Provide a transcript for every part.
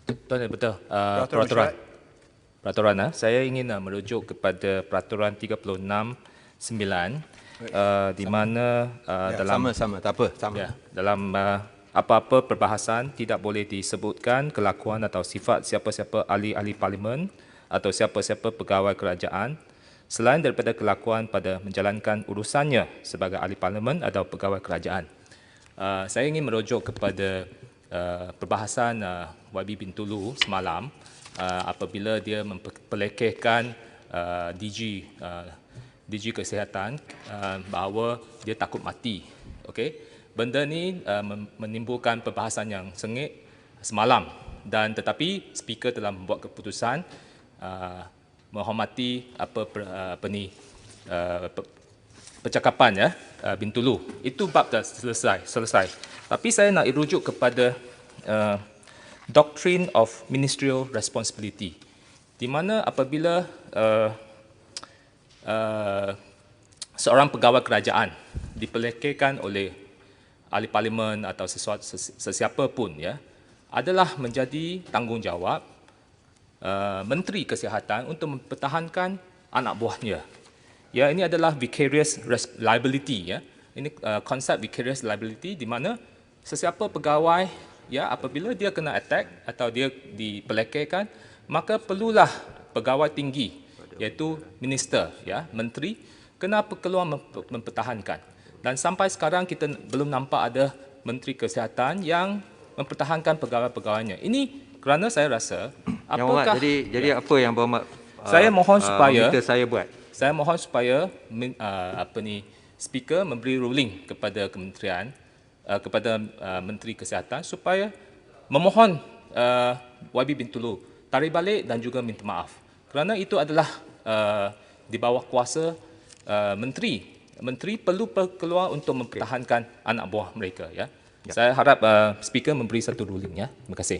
Tuan, betul. Peraturan Peraturan. syarat. Peraturan. Saya ingin merujuk kepada Peraturan 36(9) di mana dalam Sama, tak apa, sama. dalam apa-apa perbahasan tidak boleh disebutkan kelakuan atau sifat siapa-siapa ahli-ahli parlimen atau siapa-siapa pegawai kerajaan selain daripada kelakuan pada menjalankan urusannya sebagai ahli parlimen atau pegawai kerajaan. Saya ingin merujuk kepada perbahasan YB Bintulu semalam apabila dia memperlekehkan DG Kesihatan bahawa dia takut mati. Okey. Benda ni menimbulkan perbahasan yang sengit semalam dan tetapi speaker telah membuat keputusan menghormati percakapan Bintulu. Itu bab dah selesai. Tapi saya nak rujuk kepada Doctrine of Ministerial Responsibility, di mana apabila seorang pegawai kerajaan dipelekehkan oleh ahli parlimen atau sesiapa pun adalah menjadi tanggungjawab Menteri Kesihatan untuk mempertahankan anak buahnya. Ini adalah vicarious liability. Ini konsep vicarious liability di mana sesiapa pegawai apabila dia kena attack atau dia dipelekehkan, maka perlulah pegawai tinggi iaitu minister menteri kena keluar mempertahankan. Dan sampai sekarang kita belum nampak ada Menteri Kesihatan yang mempertahankan pegawai-pegawainya. Ini kerana saya rasa apakah jadi apa yang Berhormat saya mohon supaya minta saya buat? Saya mohon supaya speaker memberi ruling kepada kementerian kepada Menteri Kesihatan supaya memohon YB Bintulu tarik balik dan juga minta maaf. Kerana itu adalah di bawah kuasa menteri. Menteri perlu keluar untuk mempertahankan anak buah mereka. Saya harap speaker memberi satu ruling. Terima kasih.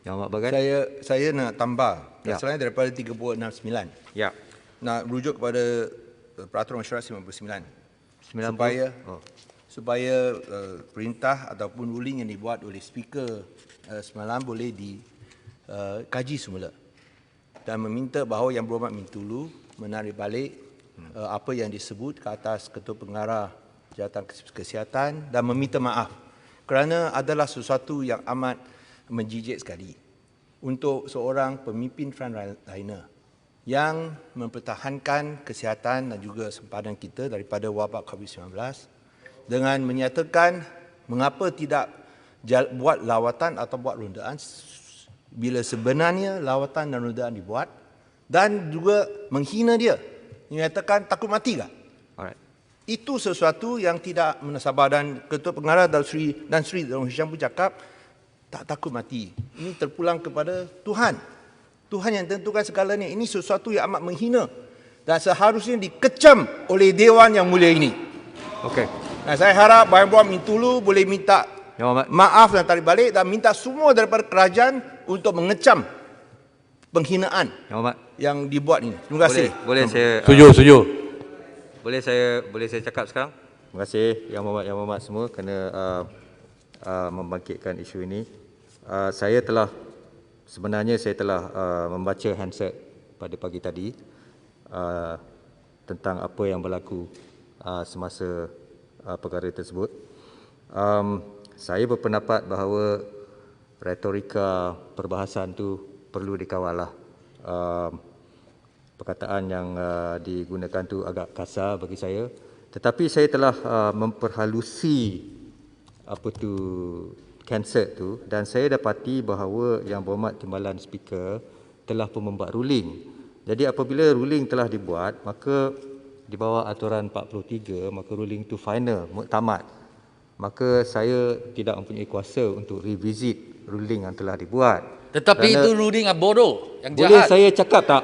Yang Amat Bagan? Saya nak tambah selain daripada 369. Ya. Nak rujuk kepada Peraturan Syarat 99. Supaya perintah ataupun ruling yang dibuat oleh speaker semalam boleh dikaji semula. Dan meminta bahawa Yang Berhormat Bintulu menarik balik apa yang disebut ke atas Ketua Pengarah Jabatan Kesihatan dan meminta maaf kerana adalah sesuatu yang amat menjijik sekali untuk seorang pemimpin frontliner yang mempertahankan kesihatan dan juga sempadan kita daripada wabak COVID-19 dengan menyatakan mengapa tidak buat lawatan atau buat rondaan bila sebenarnya lawatan dan rondaan dibuat, dan juga menghina dia, menyatakan takut mati kah? Alright. Itu sesuatu yang tidak menasabah, dan Ketua Pengarah Sri Dr. Hisham pun cakap tak takut mati. Ini terpulang kepada Tuhan. Tuhan yang tentukan segalanya. Ini sesuatu yang amat menghina dan seharusnya dikecam oleh Dewan yang mulia ini. Okey. Dan saya harap Yang Berhormat Bintulu boleh minta maaf dan tarik balik dan minta semua daripada kerajaan untuk mengecam penghinaan yang dibuat ini. Terima kasih. Boleh saya Setuju. Boleh saya cakap sekarang? Terima kasih Yang Berhormat semua kerana membangkitkan isu ini. Sebenarnya saya telah membaca handset pada pagi tadi tentang apa yang berlaku semasa perkara tersebut. Saya berpendapat bahawa retorika perbahasan tu perlu dikawal lah. Perkataan yang digunakan tu agak kasar bagi saya, tetapi saya telah memperhalusi handset tu dan saya dapati bahawa Yang Berhormat Timbalan Speaker telah pun membuat ruling. Jadi apabila ruling telah dibuat, maka di bawah aturan 43, maka ruling itu final, muktamad. Maka saya tidak mempunyai kuasa untuk revisit ruling yang telah dibuat. Tetapi itu ruling bodoh, yang boleh jahat. Saya cakap tak?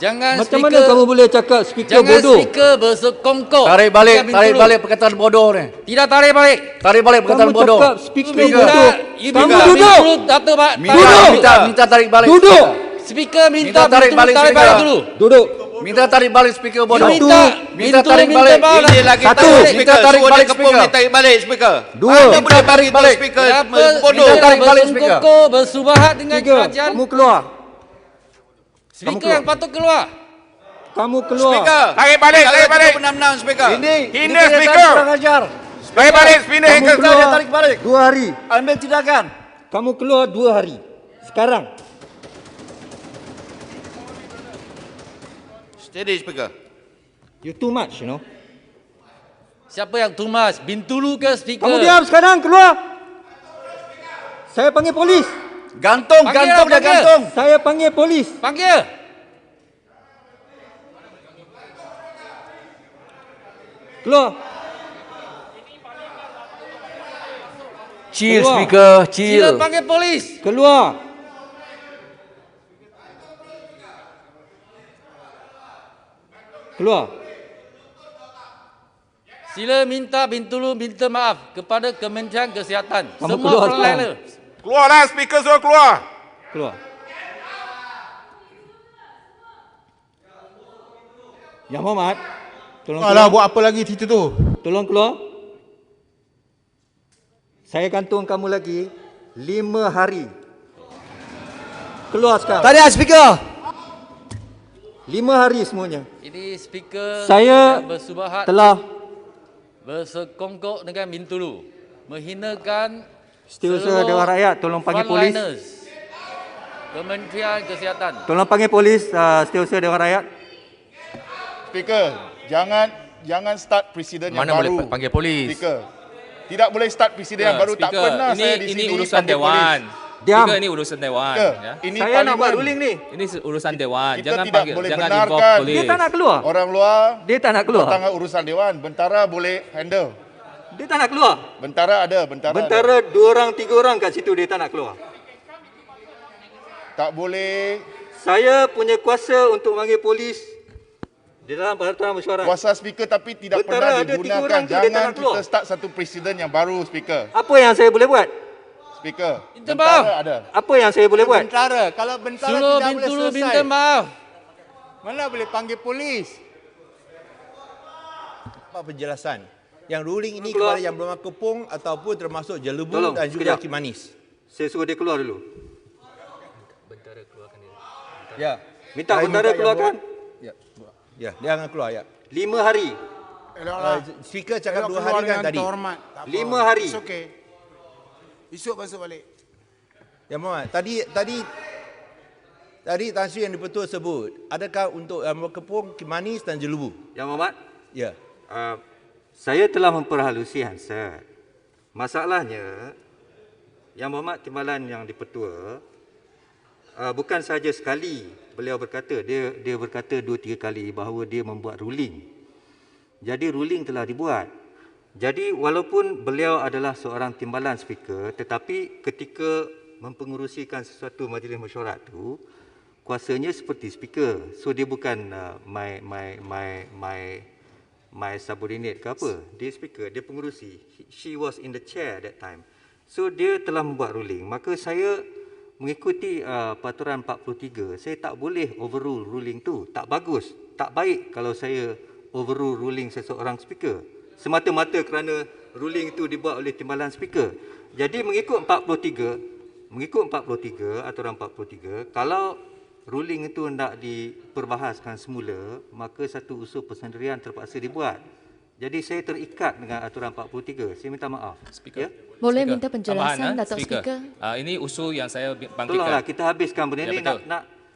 Jangan Macam speaker, mana kamu boleh cakap speaker jangan bodoh? speaker bersekongkol. Tarik balik perkataan bodoh ni. Tidak tarik balik. Tarik balik perkataan Kamu bodoh. cakap speaker Speaker, bodoh. you Kamu minta duduk. Bintulu Minta tarik balik. Duduk. Speaker minta Minta tarik Bintulu balik tarik balik speaker. dulu. Duduk. Minta tarik balik speaker bodoh. Minta tarik balik. Ini lagi Satu. tahu Minta speaker. tarik Suruh balik dia kepung speaker. dia tarik balik speaker. Dua. Anda boleh tarik balik speaker. Bodoh. Minta tarik balik speaker. Bersungkoko bersubahat dengan Tiga. kerajaan. Kamu keluar. Speaker yang patut keluar. Kamu keluar. Speaker. Tarik balik, tarik balik. Menang-menang speaker. Hina speaker. Kurang ajar. Tarik balik, pindah Kamu ke Minta dia tarik balik. 2 hari. Ambil tindakan. Kamu keluar 2 hari. Sekarang. Steady speaker. You too much, you know. Siapa yang tumas? Bintulu ke speaker? Kamu diam sekarang, keluar. Saya panggil polis. Gantung, Panggil gantung lah, dia panggil. gantung. Saya panggil polis. Panggil. Keluar. Chill Keluar. speaker, Sila chill. panggil polis. Keluar. Keluar. Sila minta Bintulu minta maaf kepada Kementerian Kesihatan. Kamu Semua keluar orang sekarang. lain. Keluarlah, speaker suruh keluar. Keluar. Yang Muhammad, tolong Alah, keluar. buat apa lagi situ tu? Tolong keluar. Saya gantung kamu lagi 5 hari. Keluar sekarang. Tarik speaker. 5 hari semuanya. Ini speaker Saya yang bersubahat telah bersekongkok dengan Bintulu. Menghinakan Setiausaha Dewan Rakyat, tolong panggil polis. frontliners. Kementerian Kesihatan. Tolong panggil polis Setiausaha Dewan Rakyat. Speaker, jangan start presiden yang Mana baru. boleh panggil polis? Speaker. Tidak boleh start presiden yang baru. Tak Speaker, pernah saya di ini sini urusan panggil dewan. Diam. Speaker, ini urusan dewan. polis. Ya. Ini Saya nak buat parlimen. ruling ni. Ini urusan dewan. Kita Jangan tidak panggil, boleh jangan benarkan. involve polis. Dia tak nak keluar. Orang luar Dia tak nak keluar. bertanggung urusan dewan. Bentara boleh handle. Dia tak nak keluar. Bentara ada, bentara ada. Bentara 2 orang 3 orang kat situ dia tak nak keluar. Tak boleh. Saya punya kuasa untuk panggil polis di dalam peraturan mesyuarat. Kuasa speaker tapi tidak Bentara pernah ada 3 digunakan. orang tu, dia tak Jangan nak keluar. kita start satu presiden yang baru, speaker. Apa yang saya boleh buat? Speaker. Minta maaf. Bentara ada. Apa yang saya boleh buat? Bentara, kalau bentara Suruh tidak boleh Bintulu selesai, minta maaf. mana boleh panggil polis? Apa penjelasan? Yang ruling ini Keluar. kepada yang bermakna kepung ataupun termasuk Jelebu Tolong, dan juga sekejap. Kimanis. Saya suruh dia keluar dulu. Ya. Minta Saya bentara yang keluarkan. buat- Ya. Ya, dia akan keluar ya. 5 hari. Eloklah. Speaker cakap Elok 2 keluar hari kan dengan tadi. terhormat. Tak apa. 5 hari. It's okay. Esok masuk balik. Ya Muhammad, tadi Tan Sri yang di-Pertua sebut, adakah untuk yang berkepung Kimanis dan Jelebu? Yang Muhammad, Ya. saya telah memperhalusi Hansard. Masalahnya, Yang Muhammad Timbalan yang di-Pertua, bukan sahaja sekali beliau berkata, dia berkata 2-3 kali bahawa dia membuat ruling. Jadi ruling telah dibuat. Jadi walaupun beliau adalah seorang timbalan speaker, tetapi ketika mempengerusikan sesuatu majlis mesyuarat tu, kuasanya seperti speaker. So dia bukan my subordinate ke apa. Dia speaker, dia pengerusi. She was in the chair that time. So dia telah membuat ruling. Maka saya mengikuti peraturan 43, saya tak boleh overrule ruling tu. Tak bagus, tak baik kalau saya overrule ruling seseorang speaker. Semata-mata kerana ruling itu dibuat oleh timbalan speaker. Jadi mengikut 43, aturan 43, kalau ruling itu hendak diperbahaskan semula, maka satu usul persendirian terpaksa dibuat. Jadi saya terikat dengan aturan 43. Saya minta maaf. Speaker. Ya? Boleh Speaker. minta penjelasan, Tambahan, Datuk Speaker? Ini usul yang saya bangkitkan. Tolonglah kita habiskan benda Ya, ni. betul.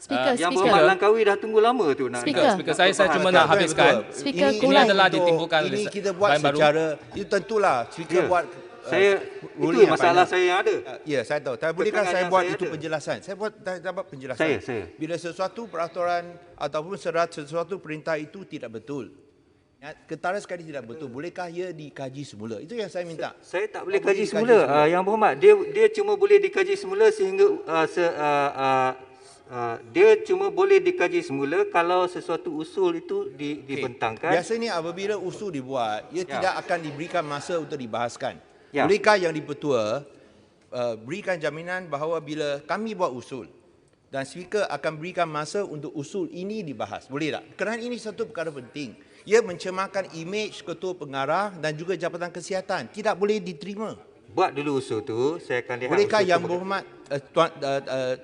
Speaker, Yang Speaker. Berhormat Langkawi dah tunggu lama tu nak. Speaker. Speaker, saya cuma nak habiskan. Speaker, Ini Kulai. adalah ditimbulkan oleh Ini kita buat bahan baru. secara, itu tentulah speaker Ya. buat Saya ruling itu yang masalah banyak. saya yang ada. Ya, saya tahu. Tapi bolehkah Kekurangan saya yang buat saya itu ada. penjelasan? Saya buat dapat penjelasan. Saya. Bila sesuatu peraturan ataupun sesuatu perintah itu tidak betul. Ketara sekali tidak betul. Bolehkah ia dikaji semula? Itu yang saya minta. Saya tak boleh Tak kaji boleh semula. dikaji semula. Yang Berhormat, dia cuma boleh dikaji semula sehingga dia cuma boleh dikaji semula kalau sesuatu usul itu dibentangkan. Biasanya apabila usul dibuat, ia tidak akan diberikan masa untuk dibahaskan. Ya. Bolehkah yang di-Pertua berikan jaminan bahawa bila kami buat usul, dan speaker akan berikan masa untuk usul ini dibahas. Boleh tak? Kerana ini satu perkara penting. Ia mencemarkan imej ketua pengarah dan juga Jabatan Kesihatan. Tidak boleh diterima. Buat dulu usul tu, saya akan lihat. Bolehkah usul Yang tu Berhormat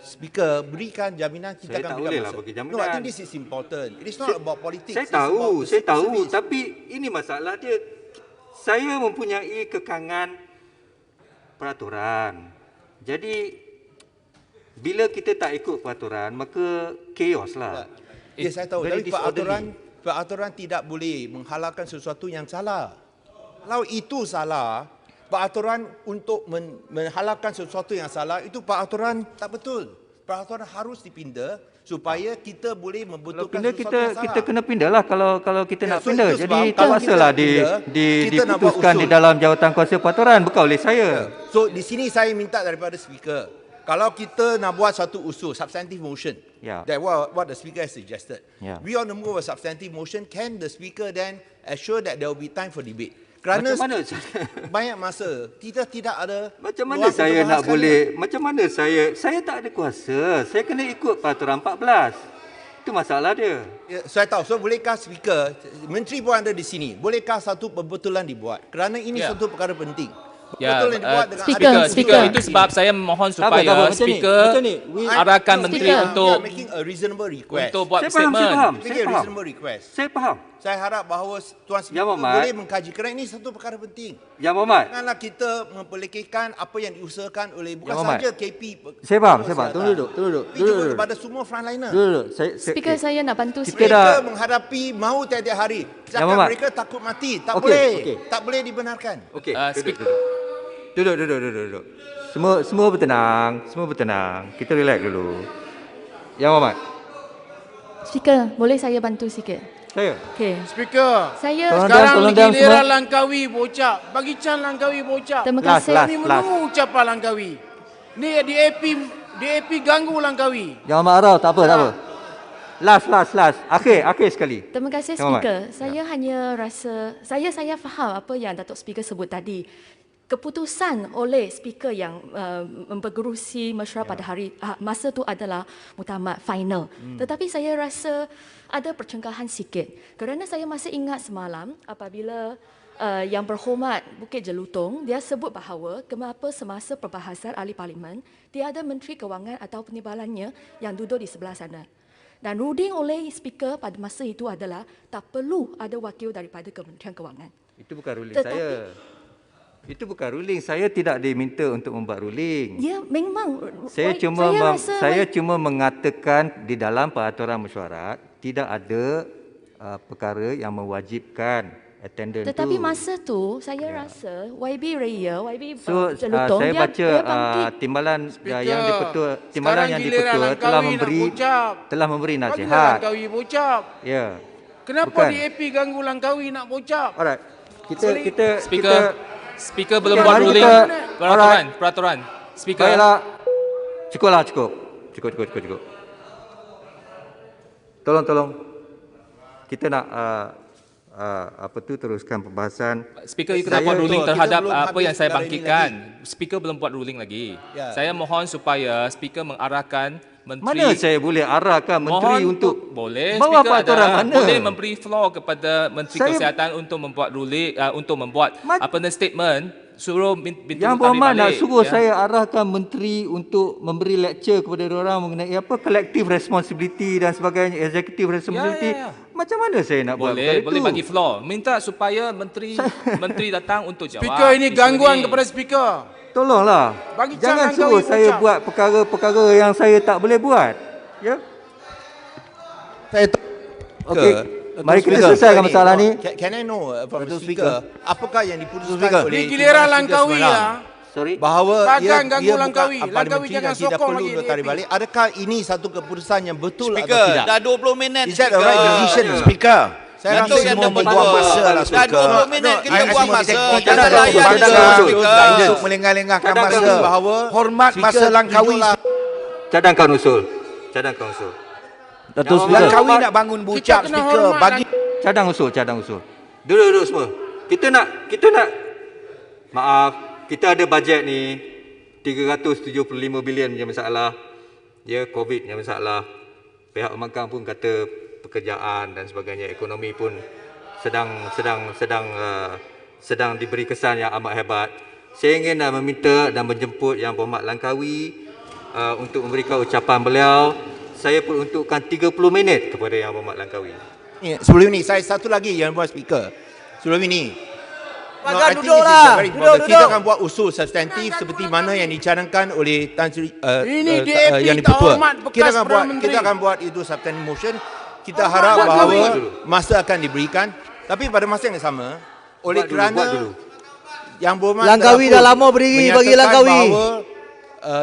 speaker berikan jaminan kita Saya akan tak berikan bolehlah masa. bagi No, I jaminan. think this is important. It is not about politics. Saya It's about tahu, the saya tahu, service. tapi ini masalah dia. Saya mempunyai kekangan peraturan. Jadi bila kita tak ikut peraturan, maka chaos lah. Ya, saya tahu. Very Tapi disorderly. peraturan tidak boleh menghalalkan sesuatu yang salah. Kalau itu salah, peraturan untuk menghalalkan sesuatu yang salah, itu peraturan tak betul. Peraturan harus dipindah supaya kita boleh Kalau membentukkan pindah sesuatu yang salah. kita kena pindah lah kalau kita Ya, nak so pindah. itu Jadi sebab kalau terpaksalah kita pindah, kita nak buat diputuskan usul. di dalam jawatan kuasa peraturan, bukan oleh saya. So di sini saya minta daripada speaker, kalau kita nak buat satu usul, substantive motion, Ya. that what the speaker has suggested. Ya. We on the move a substantive motion, can the speaker then assure that there will be time for debate? Kerana Macam mana banyak masa, kita tidak ada Macam mana ruang saya untuk nak bahaskannya. boleh, macam mana saya tak ada kuasa. Saya kena ikut peraturan 14. Itu masalah dia. Ya, saya tahu. So bolehkah speaker, menteri pun ada di sini, bolehkah satu pembetulan dibuat? Kerana ini Ya. satu perkara penting. Ya, Pembetulan dibuat dengan Speaker, ada speaker. Itu sebab saya mohon Tak apa, supaya macam ni, speaker macam ni. arahkan menteri Speaker. untuk making a reasonable request. untuk buat Saya faham, statement. saya faham. Making Saya a faham. reasonable request. Saya faham. Saya harap bahawa Tuan Speaker Yang Berhormat. boleh mengkaji kerana ini satu perkara penting. Yang Berhormat, Janganlah kita memperlekehkan apa yang diusahakan oleh bukan Yang Berhormat. saja KP. saya faham. Kesihatan, Tunggu duduk. tapi juga kepada semua frontliner. Duduk. Speaker, saya nak bantu Kita sikit. dah- Mereka menghadapi mahu tiap-tiap hari. Cakap Berhormat. mereka takut mati. Tak Okey, boleh. okey. Tak boleh dibenarkan. Okey, Speaker. duduk. Semua bertenang. Kita relax dulu. Yang Berhormat, Speaker, boleh saya bantu sikit? saya. Okey. Speaker. Saya Sekarang tolong diam giliran semua. Langkawi bocap. Bagi Chan Langkawi bocap. terima Last, kasih. last. Kami menunggu ucapan Langkawi. Ni DAP ganggu Langkawi. Yang Berhormat Arau, tak apa. Last. Akhir sekali. Terima kasih Yang Berhormat. speaker. Saya hanya rasa saya faham apa yang Datuk Speaker sebut tadi. Keputusan oleh speaker yang mempergerusi mesyuarat pada hari masa tu adalah muktamad final. Tetapi saya rasa ada percengkahan sikit. Kerana saya masih ingat semalam apabila Yang Berhormat Bukit Jelutong dia sebut bahawa kenapa semasa perbahasan ahli parlimen tiada menteri kewangan atau penimbalannya yang duduk di sebelah sana. Dan ruding oleh speaker pada masa itu adalah tak perlu ada wakil daripada Kementerian Kewangan. Itu bukan ruling Tetapi- saya. Itu bukan ruling. Saya tidak diminta untuk membuat ruling. Ya, memang. Saya cuma mengatakan di dalam peraturan mesyuarat tidak ada perkara yang mewajibkan attendance Tetapi tu. masa tu saya rasa YB Raya, YB So Jelutong saya dia baca bangkit. timbalan Speaker, yang dipetua, timbalan sekarang yang giliran dipetua Langkawi nak bocap. telah memberi Bagilah nasihat. Langkawi bocap. Ya. Kenapa Bukan. DAP ganggu Langkawi nak bocap? Alright. Kita Speaker belum Okey, buat mari ruling kita- peraturan. Speaker. baiklah. Cukup. Tolong. Kita nak teruskan pembahasan. Speaker, you kena buat ruling Kita terhadap belum apa habis yang saya perkara ini bangkitkan. Speaker belum buat ruling lagi. Ya. Saya mohon supaya speaker mengarahkan menteri. Mana saya boleh arahkan menteri Mohon untuk boleh bawah speaker peraturan ada mana? boleh memberi floor kepada menteri Saya- kesihatan untuk membuat ruling untuk membuat statement suruh bintu Yang kami Berhormat nak balik, suruh ya. saya arahkan menteri untuk memberi lecture kepada orang mengenai apa collective responsibility dan sebagainya, executive responsibility. Ya. Macam mana saya nak buat Boleh perkara boleh itu? bagi floor. Minta supaya menteri datang untuk jawab. Speaker ini isu gangguan ini. kepada speaker. Tolonglah. Bagi Jangan Chan suruh Langkawi saya bocap. buat perkara-perkara yang saya tak boleh buat. Ya. Saya Okey. Mari kita selesaikan masalah ni. Can I know from the Betul, speaker, apakah yang diputuskan Speaker. oleh Ni giliran Timbalan Langkawi Speaker lah. Sorry. bahawa Takkan ia ganggu bukan Langkawi. parliamentary Langkawi dan jangan tidak sokong perlu lagi ditarik DAP. balik. Adakah ini satu keputusan yang betul atau Speaker, tidak? dah 20 minit. Is that the right decision, Speaker? Saya rasa Datuk yang semua nombor membuang dua. masa lah, Dah Speaker. 20 minit kita buang masa. Kita Jangan tak layan ada kita, masa Speaker. untuk melengah-lengahkan Cadangkan masa. usul. Bahawa Hormat Speaker masa Langkawi. tunjuklah Cadangkan usul. Datuk Langkawi nak bangun bucap, kena speaker. hormat Bagi Cadang usul. Duduk semua. Kita nak maaf, kita ada bajet ni 375 bilion punya masalah. Ya, COVID yang masalah. Pihak pemangkang pun kata pekerjaan dan sebagainya, ekonomi pun sedang diberi kesan yang amat hebat. Saya ingin meminta dan menjemput Yang Berhormat Langkawi untuk memberikan ucapan beliau. Saya peruntukkan 30 minit kepada Yang Berhormat Langkawi. Sebelum ini, saya satu lagi yang buat speaker. Sebelum ini. Bagan, I think duduklah. this is very important. Duduk. Kita akan buat usul substantif seperti mana yang dicanangkan oleh Tan Sri Ini DAP Yang tak Dipertua. hormat bekas Perdana Menteri. Kita akan buat itu substantive motion. Kita harap bahawa masa akan diberikan. Tapi pada masa yang sama, oleh kerana Yang Berhormat Langkawi dah lama berdiri, bagi menyatakan Langkawi. bahawa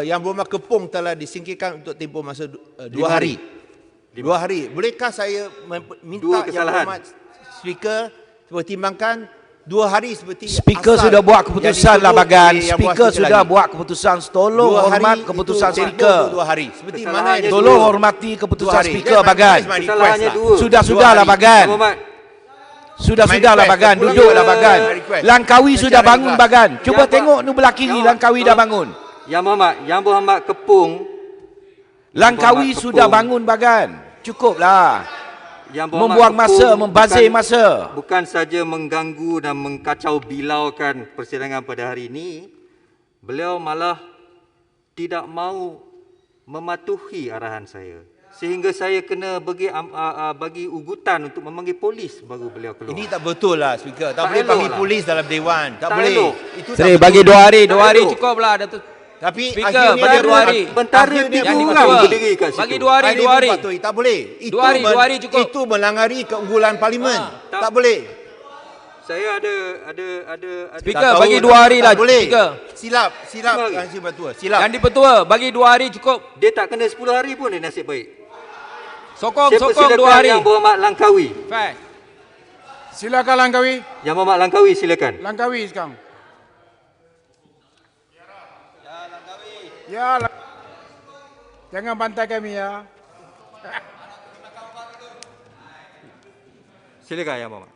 Yang Berhormat Kepong telah disingkirkan untuk tempoh masa 2 hari. 2 hari. Bolehkah saya minta Yang Berhormat Speaker pertimbangkan 2 hari seperti Speaker asal sudah buat yang keputusan lah dituduh Bagan. oleh Yang Speaker Berhormat sudah lagi. buat keputusan. Tolong 2 hari hormat itu keputusan tempoh Speaker. 2 hari. Seperti mana yang Kesalahannya Tolong dituduh. hormati 2 keputusan hari. Speaker That's my Bagan. request Kesalahannya lah. 2. Sudah-sudahlah hari. Bagan. Yang Berhormat, Sudah-sudahlah My Bagan. request. Duduklah Pulang Bagan. my request. Langkawi Secara sudah bangun ikhlas. Bagan. Cuba Yang tengok ni belah kiri Yang Langkawi dah bangun. Yang Berhormat Kepung, Langkawi Berhormat sudah Kepung. bangun Bagan. Cukuplah. Yang Berhormat Membuang masa, Kepung membazir masa. Bukan saja mengganggu dan mengkacau bilaukan persidangan pada hari ini, beliau malah tidak mahu mematuhi arahan saya. Sehingga saya kena bagi ugutan untuk memanggil polis baru beliau keluar. Ini tak betul lah Speaker. Tak Tak boleh elok panggil lah. polis dalam Dewan. Tak Tak boleh. elok. Itu tak Seri betul. bagi 2 hari, 2 hari elok. cukup lah Datuk. Tapi Speaker, akhirnya bagi ada- 2 hari. Bentara akhirnya dia pun orang patuhi. berdiri kat situ. Bagi 2 hari, Akhirnya 2 pun hari. patuhi. Tak boleh. 2 hari, 2 hari cukup. Itu melangari keunggulan parlimen. Tak boleh. Saya ada Speaker, Tak bagi tahu, 2 hari tak lah, boleh. Speaker. Silap Lima hari. Yang Dipertua. Silap. Yang Dipertua, bagi 2 hari cukup. Dia tak kena 10 hari pun dia nasib baik. Sokong, Saya sokong 2 persilakan hari. Yang Berhormat Langkawi. Fair. Silakan Langkawi. Yang Berhormat Langkawi silakan. Langkawi sekarang. Ya, jangan bantai kami ya. Silakan Yang Berhormat.